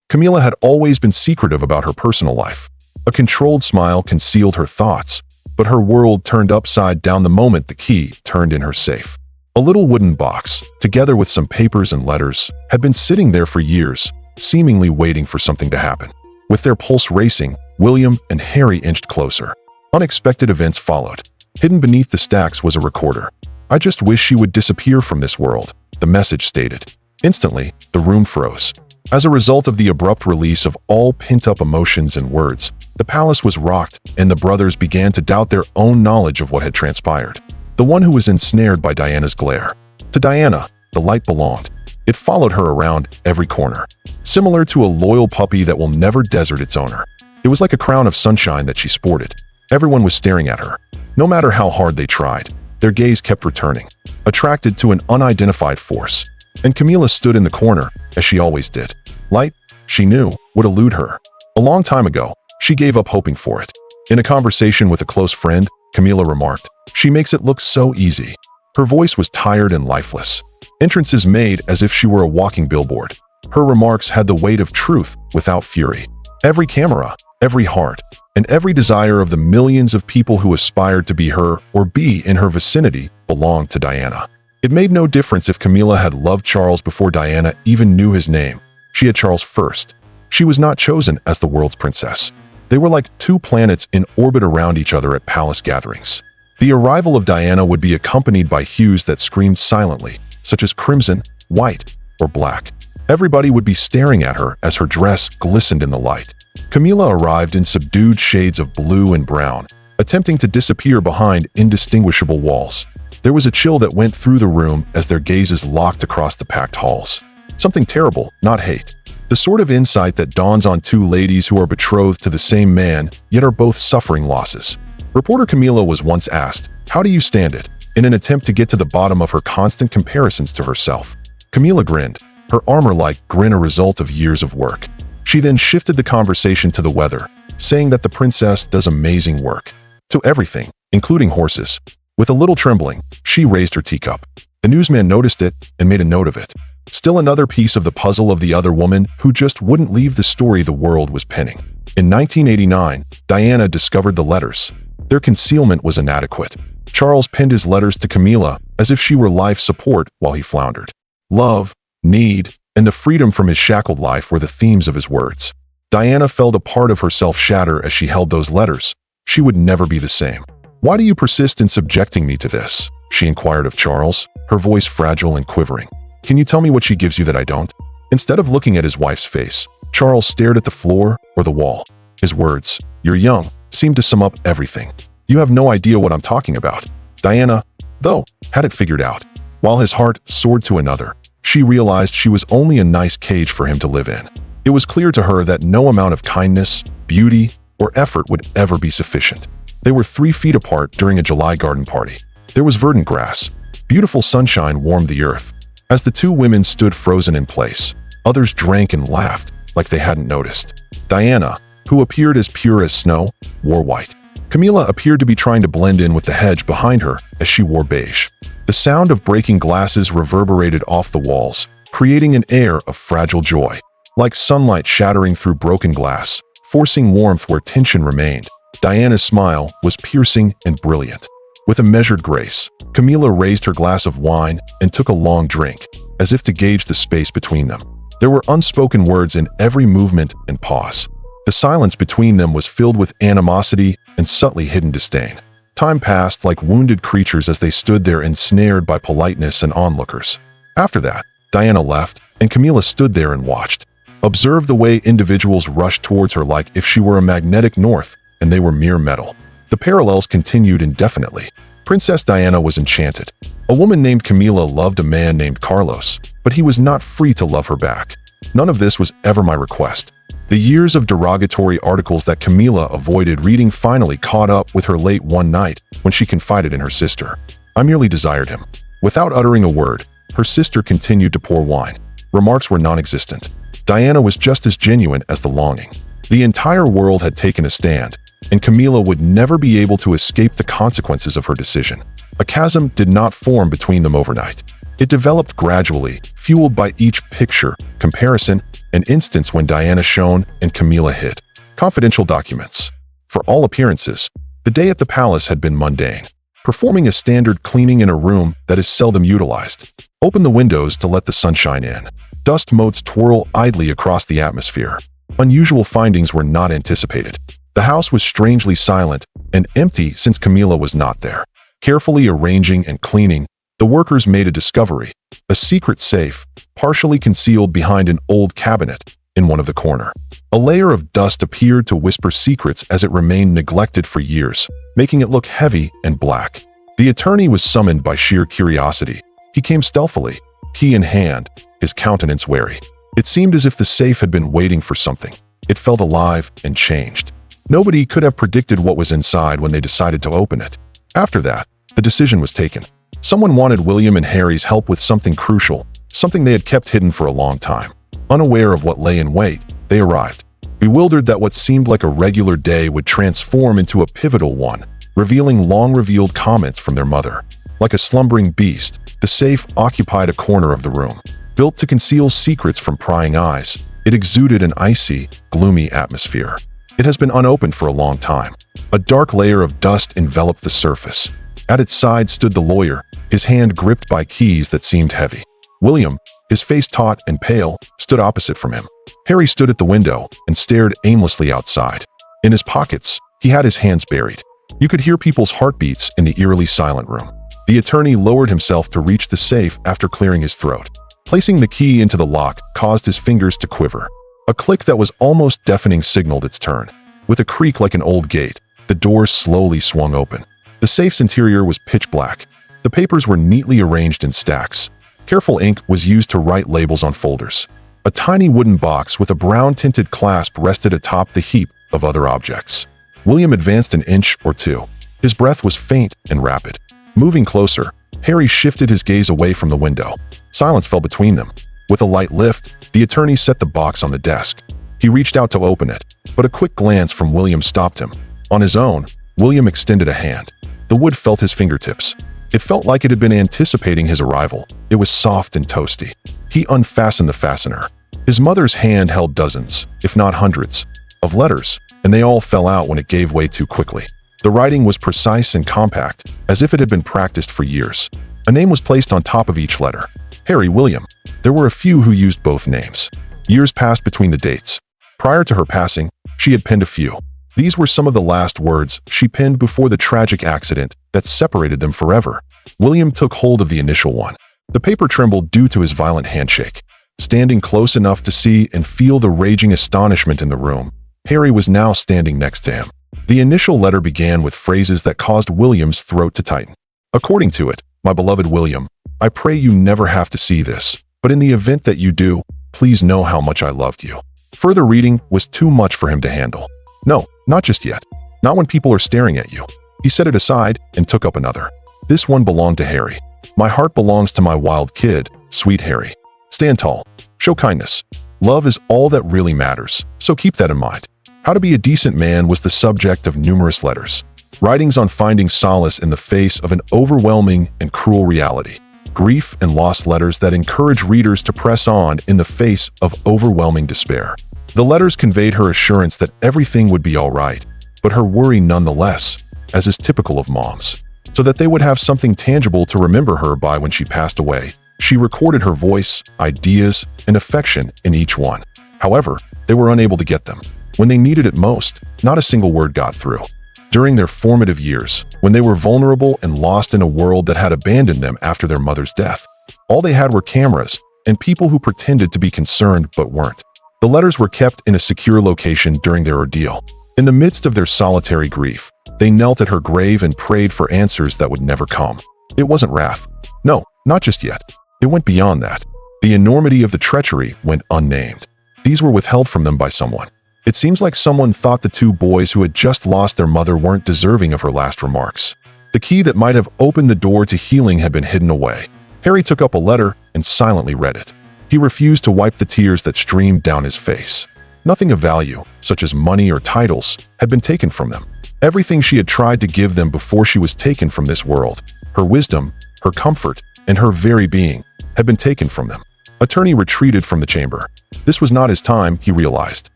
Camilla had always been secretive about her personal life. A controlled smile concealed her thoughts, but her world turned upside down the moment the key turned in her safe. A little wooden box, together with some papers and letters, had been sitting there for years, seemingly waiting for something to happen. With their pulse racing, William and Harry inched closer. Unexpected events followed. Hidden beneath the stacks was a recorder. "I just wish she would disappear from this world," the message stated. Instantly, the room froze. As a result of the abrupt release of all pent-up emotions and words, the palace was rocked, and the brothers began to doubt their own knowledge of what had transpired. The one who was ensnared by Diana's glare. To Diana, the light belonged. It followed her around every corner. Similar to a loyal puppy that will never desert its owner. It was like a crown of sunshine that she sported. Everyone was staring at her. No matter how hard they tried, their gaze kept returning, attracted to an unidentified force. And Camilla stood in the corner, as she always did. Light, she knew, would elude her. A long time ago, she gave up hoping for it. In a conversation with a close friend, Camilla remarked, "She makes it look so easy." Her voice was tired and lifeless. Entrances made as if she were a walking billboard. Her remarks had the weight of truth without fury. Every camera, every heart, and every desire of the millions of people who aspired to be her or be in her vicinity belonged to Diana. It made no difference if Camilla had loved Charles before Diana even knew his name. She had Charles first. She was not chosen as the world's princess. They were like two planets in orbit around each other at palace gatherings. The arrival of Diana would be accompanied by hues that screamed silently, such as crimson, white, or black. Everybody would be staring at her as her dress glistened in the light. Camilla arrived in subdued shades of blue and brown, attempting to disappear behind indistinguishable walls. There was a chill that went through the room as their gazes locked across the packed halls. Something terrible, not hate. The sort of insight that dawns on two ladies who are betrothed to the same man, yet are both suffering losses. Reporter Camilla was once asked, "How do you stand it?" in an attempt to get to the bottom of her constant comparisons to herself. Camilla grinned, her armor-like grin a result of years of work. She then shifted the conversation to the weather, saying that the princess does amazing work. To everything, including horses. With a little trembling, she raised her teacup. The newsman noticed it and made a note of it. Still another piece of the puzzle of the other woman who just wouldn't leave the story the world was penning. In 1989, Diana discovered the letters. Their concealment was inadequate. Charles penned his letters to Camilla as if she were life support while he floundered. Love, need, and the freedom from his shackled life were the themes of his words. Diana felt a part of herself shatter as she held those letters. She would never be the same. "Why do you persist in subjecting me to this?" she inquired of Charles, her voice fragile and quivering. "Can you tell me what she gives you that I don't?" Instead of looking at his wife's face, Charles stared at the floor or the wall. His words, "You're young," seemed to sum up everything. "You have no idea what I'm talking about." Diana, though, had it figured out. While his heart soared to another, she realized she was only a nice cage for him to live in. It was clear to her that no amount of kindness, beauty, or effort would ever be sufficient. They were 3 feet apart during a July garden party. There was verdant grass. Beautiful sunshine warmed the earth. As the two women stood frozen in place, others drank and laughed like they hadn't noticed. Diana, who appeared as pure as snow, wore white. Camilla appeared to be trying to blend in with the hedge behind her as she wore beige. The sound of breaking glasses reverberated off the walls, creating an air of fragile joy, like sunlight shattering through broken glass, forcing warmth where tension remained. Diana's smile was piercing and brilliant. With a measured grace, Camilla raised her glass of wine and took a long drink, as if to gauge the space between them. There were unspoken words in every movement and pause. The silence between them was filled with animosity and subtly hidden disdain. Time passed like wounded creatures as they stood there ensnared by politeness and onlookers. After that, Diana left, and Camilla stood there and watched. Observed the way individuals rushed towards her like if she were a magnetic north, and they were mere metal. The parallels continued indefinitely. Princess Diana was enchanted. A woman named Camilla loved a man named Carlos, but he was not free to love her back. None of this was ever my request. The years of derogatory articles that Camilla avoided reading finally caught up with her late one night when she confided in her sister. "I merely desired him." Without uttering a word, her sister continued to pour wine. Remarks were non-existent. Diana was just as genuine as the longing. The entire world had taken a stand, and Camilla would never be able to escape the consequences of her decision. A chasm did not form between them overnight. It developed gradually, fueled by each picture, comparison, an instance when Diana shone and Camilla hid. Confidential documents. For all appearances, the day at the palace had been mundane, performing a standard cleaning in a room that is seldom utilized. Open the windows to let the sunshine in. Dust motes twirl idly across the atmosphere. Unusual findings were not anticipated. The house was strangely silent and empty since Camilla was not there. Carefully arranging and cleaning, the workers made a discovery: a secret safe, partially concealed behind an old cabinet in one of the corners. A layer of dust appeared to whisper secrets as it remained neglected for years, making it look heavy and black. The attorney was summoned by sheer curiosity. He came stealthily, key in hand, his countenance wary. It seemed as if the safe had been waiting for something. It felt alive and changed. Nobody could have predicted what was inside when they decided to open it. After that, the decision was taken. Someone wanted William and Harry's help with something crucial, something they had kept hidden for a long time. Unaware of what lay in wait, they arrived, bewildered that what seemed like a regular day would transform into a pivotal one, revealing long-revealed comments from their mother. Like a slumbering beast, the safe occupied a corner of the room. Built to conceal secrets from prying eyes, it exuded an icy, gloomy atmosphere. It has been unopened for a long time. A dark layer of dust enveloped the surface. At its side stood the lawyer, his hand gripped by keys that seemed heavy. William, his face taut and pale, stood opposite from him. Harry stood at the window and stared aimlessly outside. In his pockets, he had his hands buried. You could hear people's heartbeats in the eerily silent room. The attorney lowered himself to reach the safe after clearing his throat. Placing the key into the lock caused his fingers to quiver. A click that was almost deafening signaled its turn. With a creak like an old gate, the doors slowly swung open. The safe's interior was pitch black. The papers were neatly arranged in stacks. Careful ink was used to write labels on folders. A tiny wooden box with a brown-tinted clasp rested atop the heap of other objects. William advanced an inch or two. His breath was faint and rapid. Moving closer, Harry shifted his gaze away from the window. Silence fell between them. With a light lift, the attorney set the box on the desk. He reached out to open it, but a quick glance from William stopped him. On his own, William extended a hand. The wood felt his fingertips. It felt like it had been anticipating his arrival. It was soft and toasty. He unfastened the fastener. His mother's hand held dozens, if not hundreds, of letters, and they all fell out when it gave way too quickly. The writing was precise and compact, as if it had been practiced for years. A name was placed on top of each letter. Harry William. There were a few who used both names. Years passed between the dates. Prior to her passing, she had penned a few. These were some of the last words she penned before the tragic accident that separated them forever. William took hold of the initial one. The paper trembled due to his violent handshake. Standing close enough to see and feel the raging astonishment in the room, Harry was now standing next to him. The initial letter began with phrases that caused William's throat to tighten. According to it, "My beloved William, I pray you never have to see this, but in the event that you do, please know how much I loved you." Further reading was too much for him to handle. "No, not just yet. Not when people are staring at you." He set it aside and took up another. This one belonged to Harry. "My heart belongs to my wild kid, sweet Harry. Stand tall. Show kindness. Love is all that really matters, so keep that in mind." How to be a decent man was the subject of numerous letters. Writings on finding solace in the face of an overwhelming and cruel reality. Grief and loss letters that encourage readers to press on in the face of overwhelming despair. The letters conveyed her assurance that everything would be all right, but her worry nonetheless, as is typical of moms. So that they would have something tangible to remember her by when she passed away, she recorded her voice, ideas, and affection in each one. However, they were unable to get them. When they needed it most, not a single word got through. During their formative years, when they were vulnerable and lost in a world that had abandoned them after their mother's death, all they had were cameras and people who pretended to be concerned but weren't. The letters were kept in a secure location during their ordeal. In the midst of their solitary grief, they knelt at her grave and prayed for answers that would never come. It wasn't wrath. No, not just yet. It went beyond that. The enormity of the treachery went unnamed. These were withheld from them by someone. It seems like someone thought the two boys who had just lost their mother weren't deserving of her last remarks. The key that might have opened the door to healing had been hidden away. Harry took up a letter and silently read it. He refused to wipe the tears that streamed down his face. Nothing of value, such as money or titles, had been taken from them. Everything she had tried to give them before she was taken from this world, her wisdom, her comfort, and her very being, had been taken from them. Attorney retreated from the chamber. This was not his time, he realized.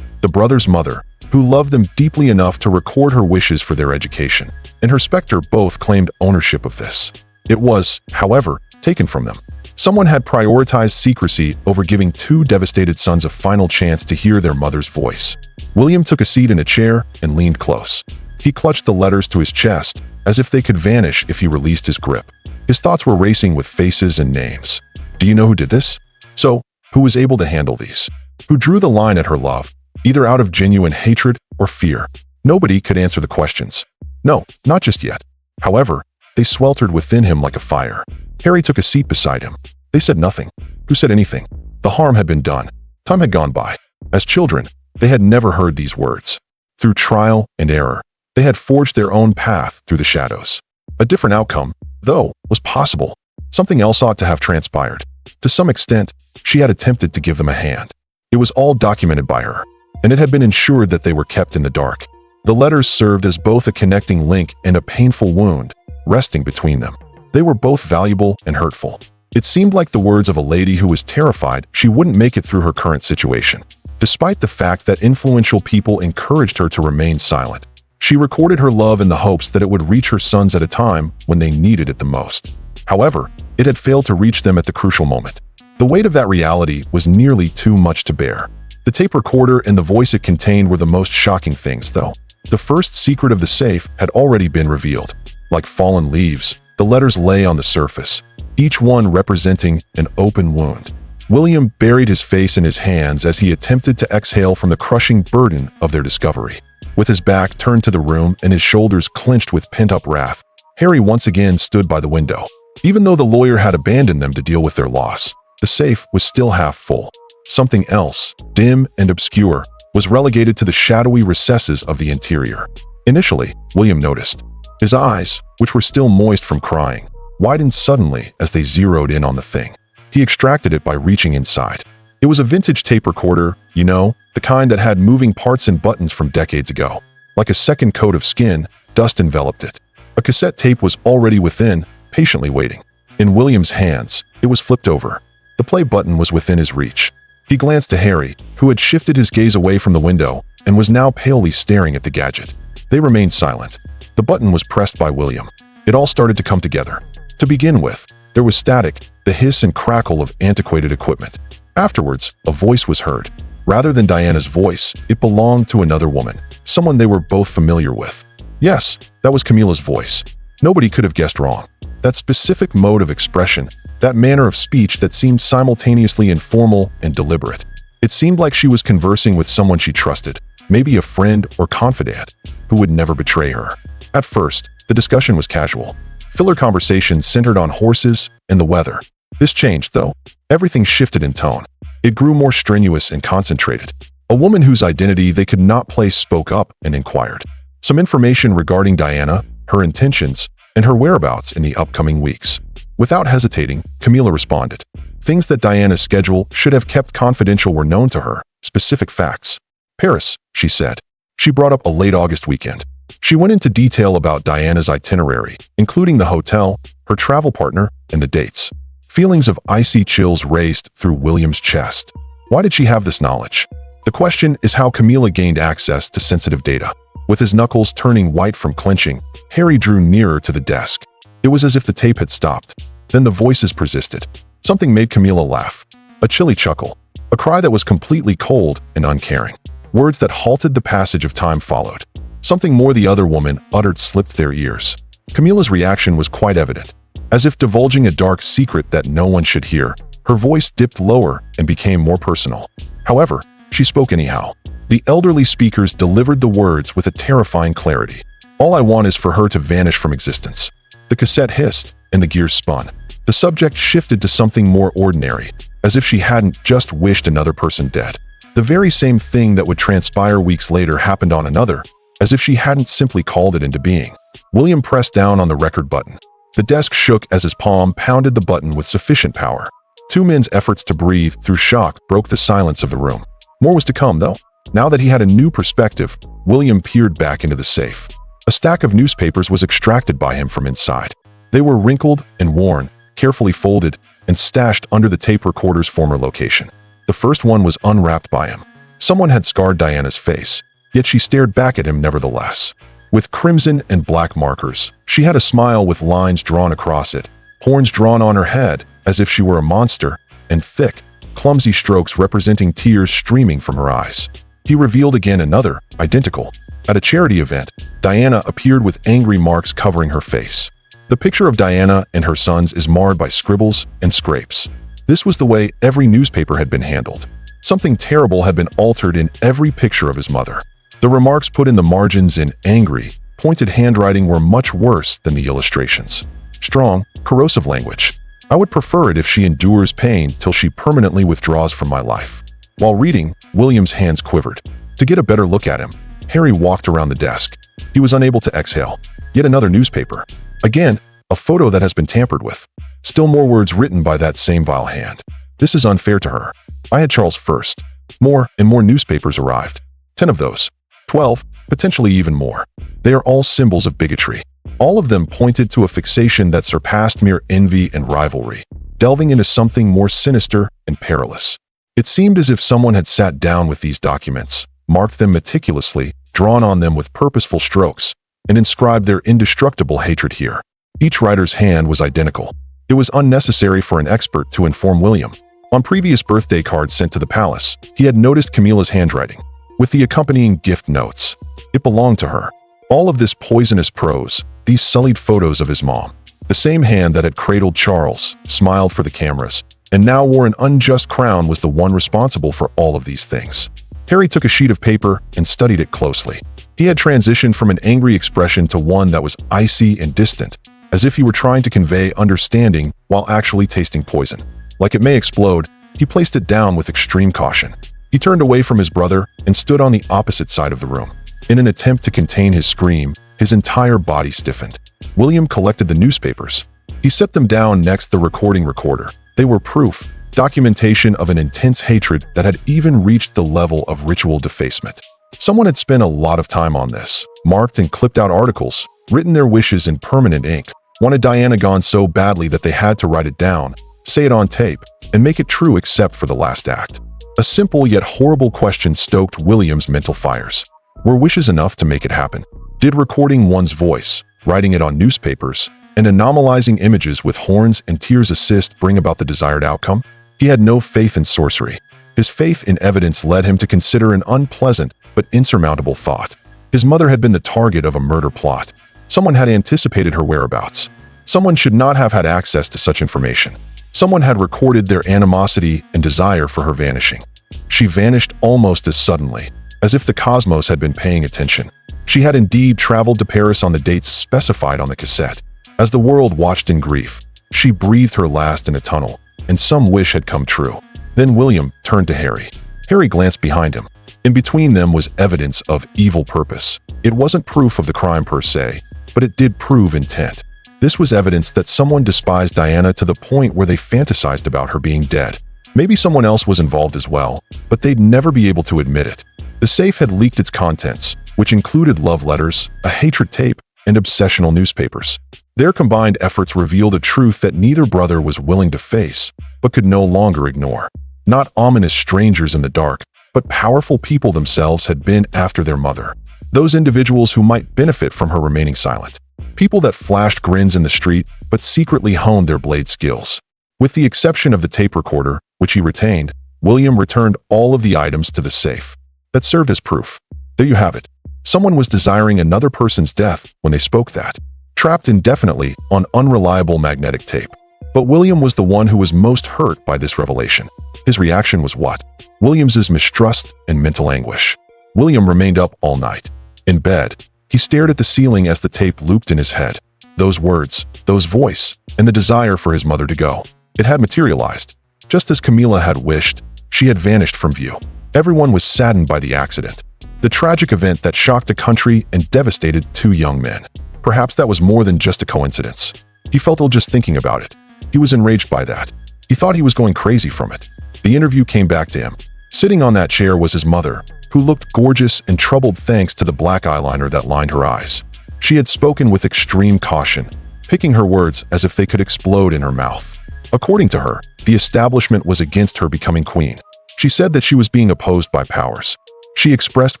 The brother's mother, who loved them deeply enough to record her wishes for their education, and her specter both claimed ownership of this. It was, however, taken from them. Someone had prioritized secrecy over giving two devastated sons a final chance to hear their mother's voice. William took a seat in a chair and leaned close. He clutched the letters to his chest, as if they could vanish if he released his grip. His thoughts were racing with faces and names. Do you know who did this? So, who was able to handle these? Who drew the line at her love, either out of genuine hatred or fear? Nobody could answer the questions. No, not just yet. However, they sweltered within him like a fire. Harry took a seat beside him. They said nothing. Who said anything? The harm had been done. Time had gone by. As children, they had never heard these words. Through trial and error, they had forged their own path through the shadows. A different outcome, though, was possible. Something else ought to have transpired. To some extent, she had attempted to give them a hand. It was all documented by her, and it had been ensured that they were kept in the dark. The letters served as both a connecting link and a painful wound, resting between them. They were both valuable and hurtful. It seemed like the words of a lady who was terrified she wouldn't make it through her current situation. Despite the fact that influential people encouraged her to remain silent, she recorded her love in the hopes that it would reach her sons at a time when they needed it the most. However, it had failed to reach them at the crucial moment. The weight of that reality was nearly too much to bear. The tape recorder and the voice it contained were the most shocking things, though. The first secret of the safe had already been revealed. Like fallen leaves, the letters lay on the surface, each one representing an open wound. William buried his face in his hands as he attempted to exhale from the crushing burden of their discovery. With his back turned to the room and his shoulders clenched with pent-up wrath, Harry once again stood by the window. Even though the lawyer had abandoned them to deal with their loss, the safe was still half full. Something else, dim and obscure, was relegated to the shadowy recesses of the interior. Initially, William noticed. His eyes, which were still moist from crying, widened suddenly as they zeroed in on the thing. He extracted it by reaching inside. It was a vintage tape recorder, you know, the kind that had moving parts and buttons from decades ago. Like a second coat of skin, dust enveloped it. A cassette tape was already within, patiently waiting. In William's hands, it was flipped over. The play button was within his reach. He glanced to Harry, who had shifted his gaze away from the window and was now palely staring at the gadget. They remained silent. The button was pressed by William. It all started to come together. To begin with, there was static, the hiss and crackle of antiquated equipment. Afterwards, a voice was heard. Rather than Diana's voice, it belonged to another woman, someone they were both familiar with. Yes, that was Camilla's voice. Nobody could have guessed wrong. That specific mode of expression, that manner of speech that seemed simultaneously informal and deliberate. It seemed like she was conversing with someone she trusted, maybe a friend or confidant, who would never betray her. At first, the discussion was casual. Filler conversations centered on horses and the weather. This changed, though. Everything shifted in tone. It grew more strenuous and concentrated. A woman whose identity they could not place spoke up and inquired. Some information regarding Diana, her intentions, and her whereabouts in the upcoming weeks. Without hesitating, Camilla responded. Things that Diana's schedule should have kept confidential were known to her, specific facts. Paris, she said. She brought up a late August weekend. She went into detail about Diana's itinerary, including the hotel, her travel partner, and the dates. Feelings of icy chills raced through William's chest. Why did she have this knowledge? The question is how Camilla gained access to sensitive data. With his knuckles turning white from clenching, Harry drew nearer to the desk. It was as if the tape had stopped. Then the voices persisted. Something made Camilla laugh. A chilly chuckle. A cry that was completely cold and uncaring. Words that halted the passage of time followed. Something more the other woman uttered slipped their ears. Camilla's reaction was quite evident. As if divulging a dark secret that no one should hear, her voice dipped lower and became more personal. However, she spoke anyhow. The elderly speakers delivered the words with a terrifying clarity. All I want is for her to vanish from existence. The cassette hissed, and the gears spun. The subject shifted to something more ordinary, as if she hadn't just wished another person dead. The very same thing that would transpire weeks later happened on another, as if she hadn't simply called it into being. William pressed down on the record button. The desk shook as his palm pounded the button with sufficient power. Two men's efforts to breathe through shock broke the silence of the room. More was to come, though. Now that he had a new perspective, William peered back into the safe. A stack of newspapers was extracted by him from inside. They were wrinkled and worn, carefully folded, and stashed under the tape recorder's former location. The first one was unwrapped by him. Someone had scarred Diana's face, yet she stared back at him nevertheless. With crimson and black markers, she had a smile with lines drawn across it, horns drawn on her head as if she were a monster, and thick, clumsy strokes representing tears streaming from her eyes. He revealed again another, identical. At a charity event, Diana appeared with angry marks covering her face. The picture of Diana and her sons is marred by scribbles and scrapes. This was the way every newspaper had been handled. Something terrible had been altered in every picture of his mother. The remarks put in the margins in angry, pointed handwriting were much worse than the illustrations. Strong, corrosive language. I would prefer it if she endures pain till she permanently withdraws from my life. While reading, William's hands quivered. To get a better look at him, Harry walked around the desk. He was unable to exhale. Yet another newspaper. Again, a photo that has been tampered with. Still more words written by that same vile hand. This is unfair to her. I had Charles first. More and more newspapers arrived. 10 of those. 12, potentially even more. They are all symbols of bigotry. All of them pointed to a fixation that surpassed mere envy and rivalry, delving into something more sinister and perilous. It seemed as if someone had sat down with these documents, marked them meticulously, drawn on them with purposeful strokes, and inscribed their indestructible hatred here. Each writer's hand was identical. It was unnecessary for an expert to inform William. On previous birthday cards sent to the palace, he had noticed Camilla's handwriting, with the accompanying gift notes. It belonged to her. All of this poisonous prose, these sullied photos of his mom. The same hand that had cradled Charles, smiled for the cameras, and now wore an unjust crown was the one responsible for all of these things. Harry took a sheet of paper and studied it closely. He had transitioned from an angry expression to one that was icy and distant, as if he were trying to convey understanding while actually tasting poison. Like it may explode, he placed it down with extreme caution. He turned away from his brother and stood on the opposite side of the room. In an attempt to contain his scream, his entire body stiffened. William collected the newspapers. He set them down next the recording recorder. They were proof, documentation of an intense hatred that had even reached the level of ritual defacement. Someone had spent a lot of time on this, marked and clipped out articles, written their wishes in permanent ink, wanted Diana gone so badly that they had to write it down, say it on tape, and make it true except for the last act. A simple yet horrible question stoked William's mental fires. Were wishes enough to make it happen? Did recording one's voice, writing it on newspapers, and anomalizing images with horns and tears assist bring about the desired outcome? He had no faith in sorcery. His faith in evidence led him to consider an unpleasant but insurmountable thought. His mother had been the target of a murder plot. Someone had anticipated her whereabouts. Someone should not have had access to such information. Someone had recorded their animosity and desire for her vanishing. She vanished almost as suddenly, as if the cosmos had been paying attention. She had indeed traveled to Paris on the dates specified on the cassette. As the world watched in grief, she breathed her last in a tunnel, and some wish had come true. Then William turned to Harry. Harry glanced behind him. In between them was evidence of evil purpose. It wasn't proof of the crime per se, but it did prove intent. This was evidence that someone despised Diana to the point where they fantasized about her being dead. Maybe someone else was involved as well, but they'd never be able to admit it. The safe had leaked its contents, which included love letters, a hatred tape, and obsessional newspapers. Their combined efforts revealed a truth that neither brother was willing to face, but could no longer ignore. Not ominous strangers in the dark, but powerful people themselves had been after their mother. Those individuals who might benefit from her remaining silent. People that flashed grins in the street, but secretly honed their blade skills. With the exception of the tape recorder, which he retained, William returned all of the items to the safe. That served as proof. There you have it. Someone was desiring another person's death when they spoke that. Trapped indefinitely on unreliable magnetic tape. But William was the one who was most hurt by this revelation. His reaction was what? William's mistrust and mental anguish. William remained up all night. In bed, he stared at the ceiling as the tape looped in his head. Those words, those voice, and the desire for his mother to go. It had materialized. Just as Camilla had wished, she had vanished from view. Everyone was saddened by the accident. The tragic event that shocked a country and devastated two young men. Perhaps that was more than just a coincidence. He felt ill just thinking about it. He was enraged by that. He thought he was going crazy from it. The interview came back to him. Sitting on that chair was his mother, who looked gorgeous and troubled thanks to the black eyeliner that lined her eyes. She had spoken with extreme caution, picking her words as if they could explode in her mouth. According to her, the establishment was against her becoming queen. She said that she was being opposed by powers. She expressed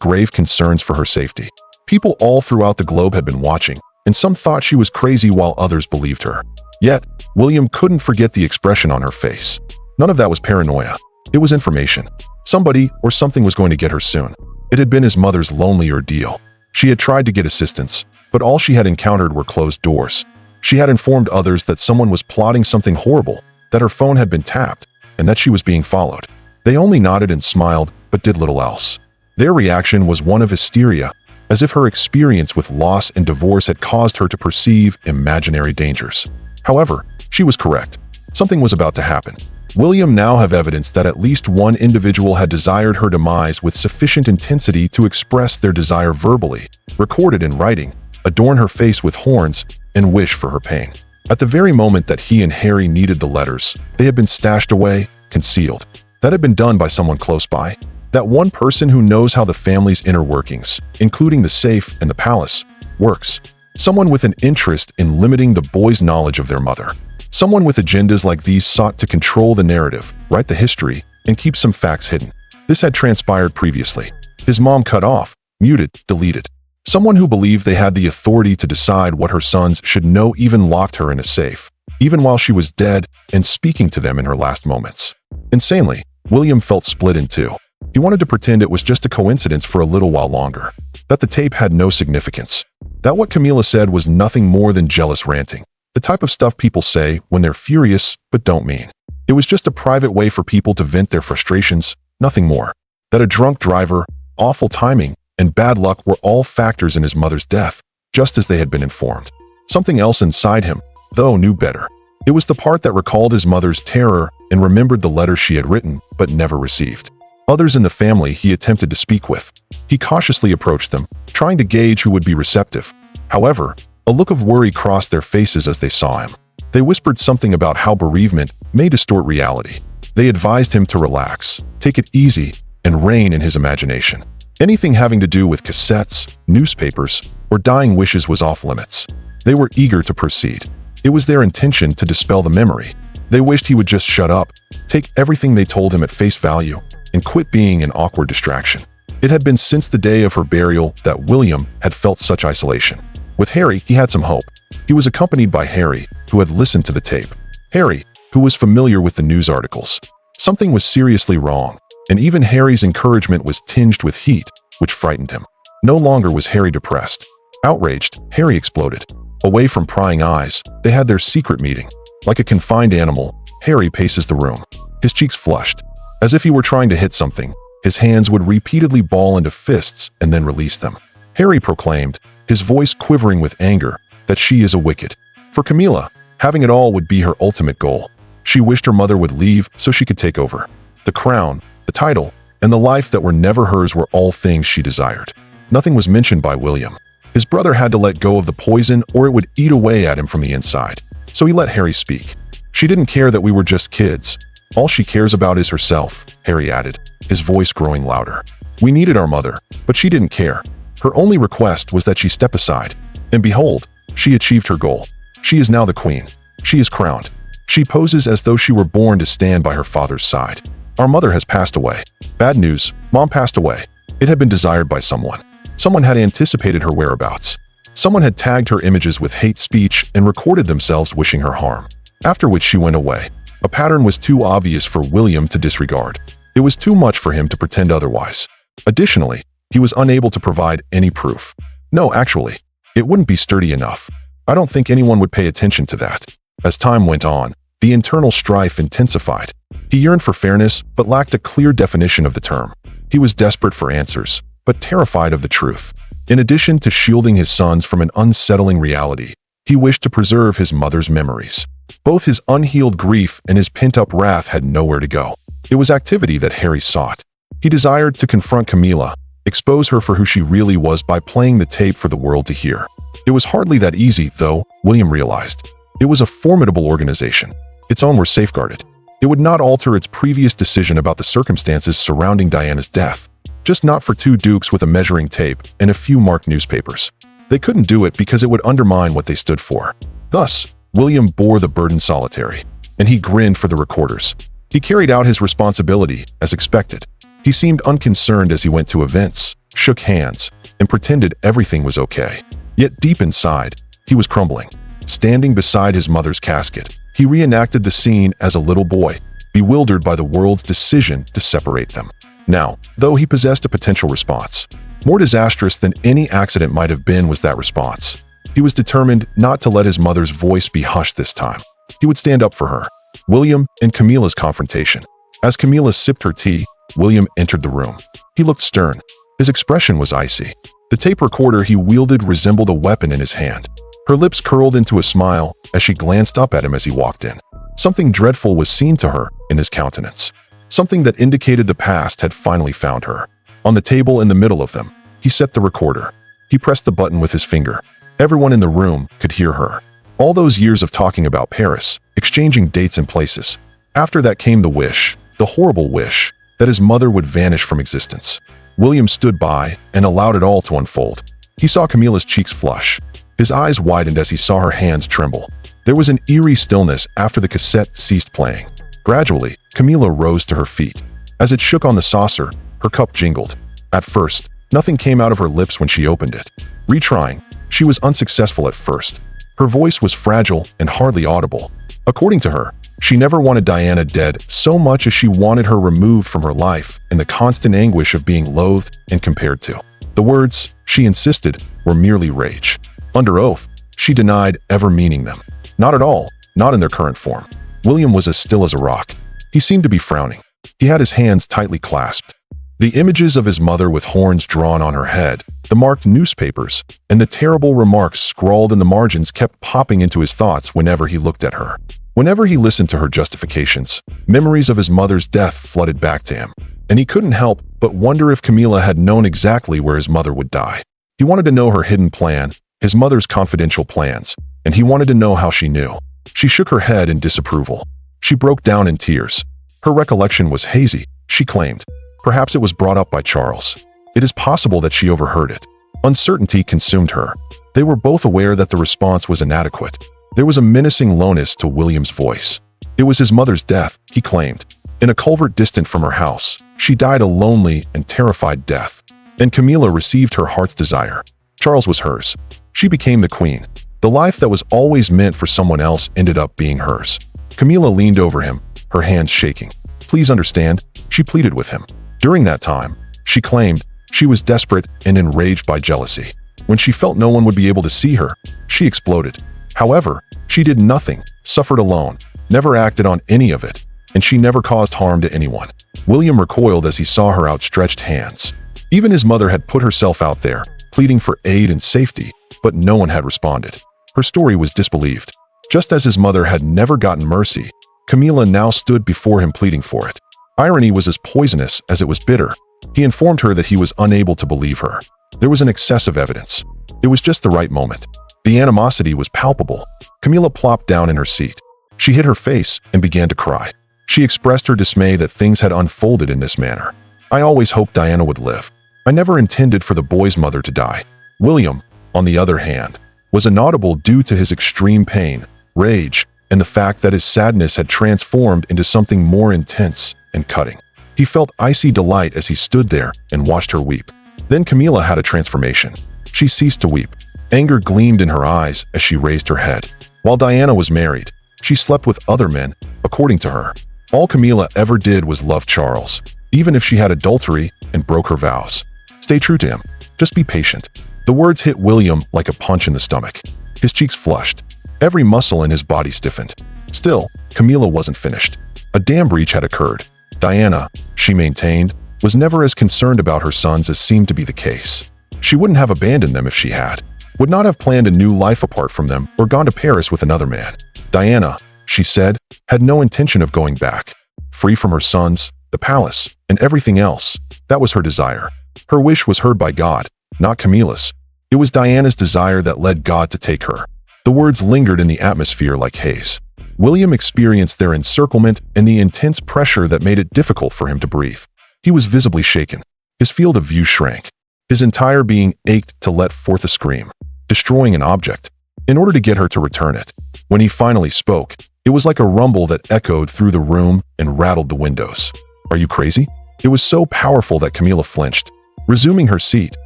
grave concerns for her safety. People all throughout the globe had been watching, and some thought she was crazy while others believed her. Yet, William couldn't forget the expression on her face. None of that was paranoia. It was information. Somebody or something was going to get her soon. It had been his mother's lonely ordeal. She had tried to get assistance, but all she had encountered were closed doors. She had informed others that someone was plotting something horrible, that her phone had been tapped, and that she was being followed. They only nodded and smiled, but did little else. Their reaction was one of hysteria, as if her experience with loss and divorce had caused her to perceive imaginary dangers. However, she was correct. Something was about to happen. William now have evidence that at least one individual had desired her demise with sufficient intensity to express their desire verbally, recorded in writing, adorn her face with horns, and wish for her pain. At the very moment that he and Harry needed the letters, they had been stashed away, concealed. That had been done by someone close by. That one person who knows how the family's inner workings, including the safe and the palace, works. Someone with an interest in limiting the boys' knowledge of their mother. Someone with agendas like these sought to control the narrative, write the history, and keep some facts hidden. This had transpired previously. His mom cut off, muted, deleted. Someone who believed they had the authority to decide what her sons should know even locked her in a safe, even while she was dead and speaking to them in her last moments. Insanely, William felt split in two. He wanted to pretend it was just a coincidence for a little while longer, that the tape had no significance, that what Camilla said was nothing more than jealous ranting. The type of stuff people say when they're furious but don't mean. It was just a private way for people to vent their frustrations, nothing more. That a drunk driver, awful timing, and bad luck were all factors in his mother's death, just as they had been informed. Something else inside him, though, knew better. It was the part that recalled his mother's terror and remembered the letters she had written but never received. Others in the family he attempted to speak with. He cautiously approached them, trying to gauge who would be receptive. However, a look of worry crossed their faces as they saw him. They whispered something about how bereavement may distort reality. They advised him to relax, take it easy, and rein in his imagination. Anything having to do with cassettes, newspapers, or dying wishes was off limits. They were eager to proceed. It was their intention to dispel the memory. They wished he would just shut up, take everything they told him at face value, and quit being an awkward distraction. It had been since the day of her burial that William had felt such isolation. With Harry, he had some hope. He was accompanied by Harry, who had listened to the tape. Harry, who was familiar with the news articles. Something was seriously wrong, and even Harry's encouragement was tinged with heat, which frightened him. No longer was Harry depressed. Outraged, Harry exploded. Away from prying eyes, they had their secret meeting. Like a confined animal, Harry paces the room. His cheeks flushed. As if he were trying to hit something, his hands would repeatedly ball into fists and then release them. Harry proclaimed, his voice quivering with anger, that she is a wicked. For Camilla, having it all would be her ultimate goal. She wished her mother would leave so she could take over. The crown, the title, and the life that were never hers were all things she desired. Nothing was mentioned by William. His brother had to let go of the poison or it would eat away at him from the inside. So he let Harry speak. She didn't care that we were just kids. All she cares about is herself, Harry added, his voice growing louder. We needed our mother, but she didn't care. Her only request was that she step aside. And behold, she achieved her goal. She is now the queen. She is crowned. She poses as though she were born to stand by her father's side. Our mother has passed away. Bad news, Mom passed away. It had been desired by someone. Someone had anticipated her whereabouts. Someone had tagged her images with hate speech and recorded themselves wishing her harm. After which she went away. A pattern was too obvious for William to disregard. It was too much for him to pretend otherwise. Additionally, he was unable to provide any proof. No, actually, it wouldn't be sturdy enough. I don't think anyone would pay attention to that. As time went on, the internal strife intensified. He yearned for fairness, but lacked a clear definition of the term. He was desperate for answers, but terrified of the truth. In addition to shielding his sons from an unsettling reality, he wished to preserve his mother's memories. Both his unhealed grief and his pent-up wrath had nowhere to go. It was activity that Harry sought. He desired to confront Camilla, expose her for who she really was by playing the tape for the world to hear. It was hardly that easy, though, William realized. It was a formidable organization. Its own were safeguarded. It would not alter its previous decision about the circumstances surrounding Diana's death. Just not for two dukes with a measuring tape and a few marked newspapers. They couldn't do it because it would undermine what they stood for. Thus, William bore the burden solitary, and he grinned for the recorders. He carried out his responsibility as expected. He seemed unconcerned as he went to events, shook hands, and pretended everything was okay. Yet deep inside, he was crumbling. Standing beside his mother's casket, he reenacted the scene as a little boy, bewildered by the world's decision to separate them. Now, though he possessed a potential response, more disastrous than any accident might have been was that response. He was determined not to let his mother's voice be hushed this time. He would stand up for her. William and Camilla's confrontation. As Camilla sipped her tea, William entered the room. He looked stern. His expression was icy. The tape recorder he wielded resembled a weapon in his hand. Her lips curled into a smile as she glanced up at him as he walked in. Something dreadful was seen to her in his countenance. Something that indicated the past had finally found her. On the table in the middle of them, he set the recorder. He pressed the button with his finger. Everyone in the room could hear her. All those years of talking about Paris, exchanging dates and places. After that came the wish, the horrible wish, that his mother would vanish from existence. William stood by and allowed it all to unfold. He saw Camilla's cheeks flush. His eyes widened as he saw her hands tremble. There was an eerie stillness after the cassette ceased playing. Gradually, Camilla rose to her feet. As it shook on the saucer, her cup jingled. At first, nothing came out of her lips when she opened it. Retrying, she was unsuccessful at first. Her voice was fragile and hardly audible. According to her, she never wanted Diana dead so much as she wanted her removed from her life and the constant anguish of being loathed and compared to. The words, she insisted, were merely rage. Under oath, she denied ever meaning them. Not at all, not in their current form. William was as still as a rock. He seemed to be frowning. He had his hands tightly clasped. The images of his mother with horns drawn on her head, the marked newspapers, and the terrible remarks scrawled in the margins kept popping into his thoughts whenever he looked at her. Whenever he listened to her justifications, memories of his mother's death flooded back to him, and he couldn't help but wonder if Camilla had known exactly where his mother would die. He wanted to know her hidden plan, his mother's confidential plans, and he wanted to know how she knew. She shook her head in disapproval. She broke down in tears. Her recollection was hazy, she claimed. Perhaps it was brought up by Charles. It is possible that she overheard it. Uncertainty consumed her. They were both aware that the response was inadequate. There was a menacing lowness to William's voice. It was his mother's death, he claimed. In a culvert distant from her house, she died a lonely and terrified death. And Camilla received her heart's desire. Charles was hers. She became the queen. The life that was always meant for someone else ended up being hers. Camilla leaned over him, her hands shaking. Please understand, she pleaded with him. During that time, she claimed, she was desperate and enraged by jealousy. When she felt no one would be able to see her, she exploded. However, she did nothing, suffered alone, never acted on any of it, and she never caused harm to anyone. William recoiled as he saw her outstretched hands. Even his mother had put herself out there, pleading for aid and safety, but no one had responded. Her story was disbelieved. Just as his mother had never gotten mercy, Camilla now stood before him pleading for it. Irony was as poisonous as it was bitter. He informed her that he was unable to believe her. There was an excess of evidence. It was just the right moment. The animosity was palpable. Camilla plopped down in her seat. She hid her face and began to cry. She expressed her dismay that things had unfolded in this manner. I always hoped Diana would live. I never intended for the boy's mother to die. William, on the other hand, was inaudible due to his extreme pain, rage, and the fact that his sadness had transformed into something more intense and cutting. He felt icy delight as he stood there and watched her weep. Then Camilla had a transformation. She ceased to weep. Anger gleamed in her eyes as she raised her head. While Diana was married, she slept with other men, according to her. All Camilla ever did was love Charles, even if she had adultery and broke her vows. Stay true to him. Just be patient. The words hit William like a punch in the stomach. His cheeks flushed. Every muscle in his body stiffened. Still, Camilla wasn't finished. A dam breach had occurred. Diana, she maintained, was never as concerned about her sons as seemed to be the case. She wouldn't have abandoned them if she had, would not have planned a new life apart from them or gone to Paris with another man. Diana, she said, had no intention of going back. Free from her sons, the palace, and everything else, that was her desire. Her wish was heard by God, not Camilla's. It was Diana's desire that led God to take her. The words lingered in the atmosphere like haze. William experienced their encirclement and the intense pressure that made it difficult for him to breathe. He was visibly shaken. His field of view shrank. His entire being ached to let forth a scream. Destroying an object. in order to get her to return it. When he finally spoke, it was like a rumble that echoed through the room and rattled the windows. "Are you crazy?" It was so powerful that Camilla flinched. Resuming her seat,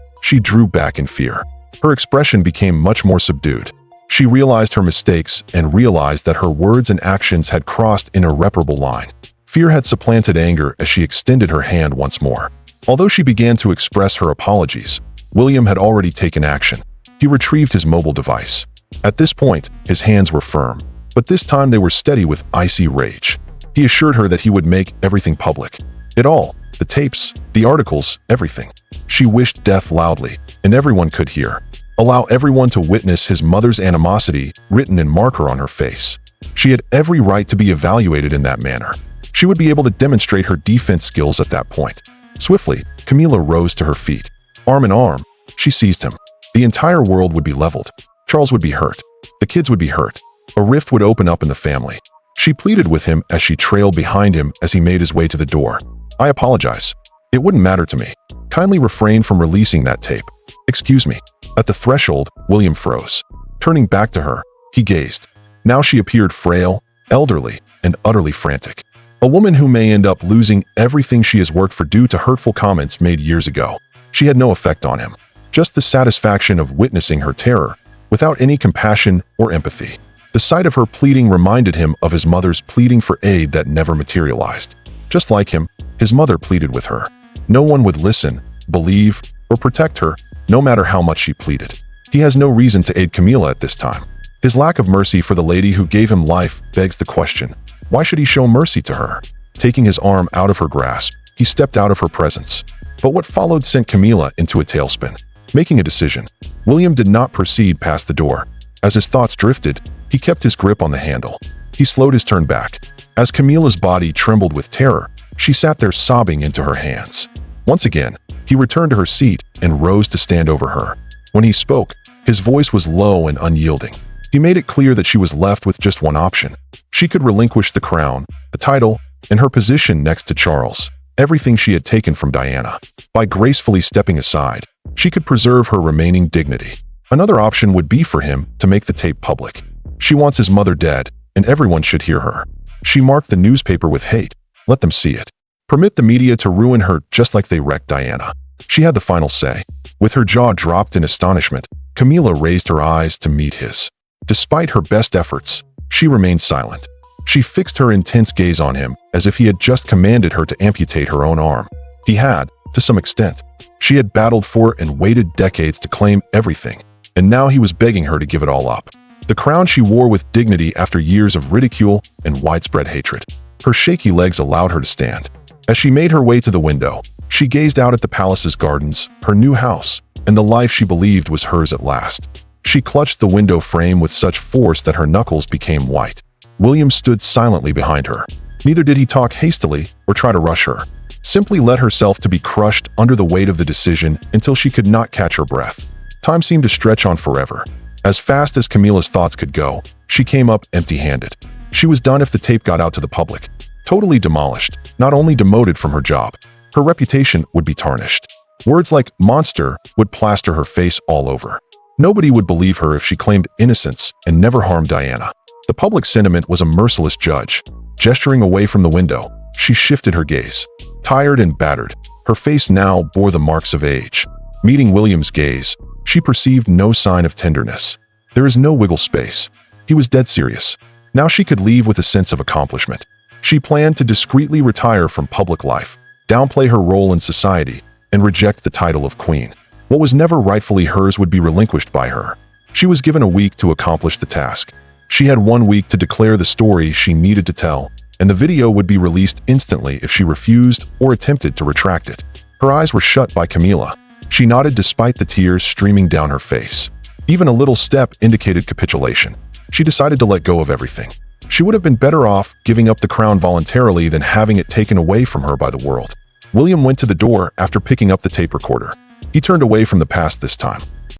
she drew back in fear. Her expression became much more subdued. She realized her mistakes and realized that her words and actions had crossed an irreparable line. Fear had supplanted anger as she extended her hand once more. Although she began to express her apologies, William had already taken action. He retrieved his mobile device. At this point, his hands were firm, but this time they were steady with icy rage. He assured her that he would make everything public. It all, the tapes, the articles, everything. She wished death loudly, and everyone could hear. Allow everyone to witness his mother's animosity written in marker on her face. She had every right to be evaluated in that manner. She would be able to demonstrate her defense skills at that point. Swiftly, Camilla rose to her feet. Arm in arm, she seized him. The entire world would be leveled. Charles would be hurt. The kids would be hurt. A rift would open up in the family. She pleaded with him as she trailed behind him as he made his way to the door. "I apologize. It wouldn't matter to me. Kindly refrain from releasing that tape." "Excuse me." At the threshold, William froze. Turning back to her, he gazed. Now she appeared frail, elderly, and utterly frantic. A woman who may end up losing everything she has worked for due to hurtful comments made years ago. She had no effect on him. Just the satisfaction of witnessing her terror, without any compassion or empathy. The sight of her pleading reminded him of his mother's pleading for aid that never materialized. Just like him, his mother pleaded with her. No one would listen, believe, or protect her, no matter how much she pleaded. He has no reason to aid Camilla at this time. His lack of mercy for the lady who gave him life begs the question, why should he show mercy to her? Taking his arm out of her grasp, he stepped out of her presence. But what followed sent Camilla into a tailspin. Making a decision, William did not proceed past the door. As his thoughts drifted, he kept his grip on the handle. He slowed his turn back. As Camilla's body trembled with terror, she sat there sobbing into her hands. Once again, he returned to her seat and rose to stand over her. When he spoke, his voice was low and unyielding. He made it clear that she was left with just one option. She could relinquish the crown, the title, and her position next to Charles, everything she had taken from Diana. By gracefully stepping aside, she could preserve her remaining dignity. Another option would be for him to make the tape public. She wants his mother dead, and everyone should hear her. She marked the newspaper with hate. Let them see it. Permit the media to ruin her just like they wrecked Diana. She had the final say. With her jaw dropped in astonishment, Camilla raised her eyes to meet his. Despite her best efforts, she remained silent. She fixed her intense gaze on him as if he had just commanded her to amputate her own arm. He had, to some extent. She had battled for and waited decades to claim everything, and now he was begging her to give it all up. The crown she wore with dignity after years of ridicule and widespread hatred. Her shaky legs allowed her to stand. As she made her way to the window, she gazed out at the palace's gardens, her new house, and the life she believed was hers at last. She clutched the window frame with such force that her knuckles became white. William stood silently behind her. Neither did he talk hastily or try to rush her. Simply let herself to be crushed under the weight of the decision until she could not catch her breath. Time seemed to stretch on forever. As fast as Camilla's thoughts could go, she came up empty-handed. She was done if the tape got out to the public. Totally demolished, not only demoted from her job, her reputation would be tarnished. Words like monster would plaster her face all over. Nobody would believe her if she claimed innocence and never harmed Diana. The public sentiment was a merciless judge. Gesturing away from the window, she shifted her gaze. Tired and battered, her face now bore the marks of age. Meeting William's gaze, she perceived no sign of tenderness. There is no wiggle space. He was dead serious. Now she could leave with a sense of accomplishment. She planned to discreetly retire from public life, downplay her role in society, and reject the title of queen. What was never rightfully hers would be relinquished by her. She was given a week to accomplish the task. She had 1 week to declare the story she needed to tell, and the video would be released instantly if she refused or attempted to retract it. Her eyes were shut by Camilla. She nodded despite the tears streaming down her face. Even a little step indicated capitulation. She decided to let go of everything. She would have been better off giving up the crown voluntarily than having it taken away from her by the world. William went to the door after picking up the tape recorder. He turned away from the past this time.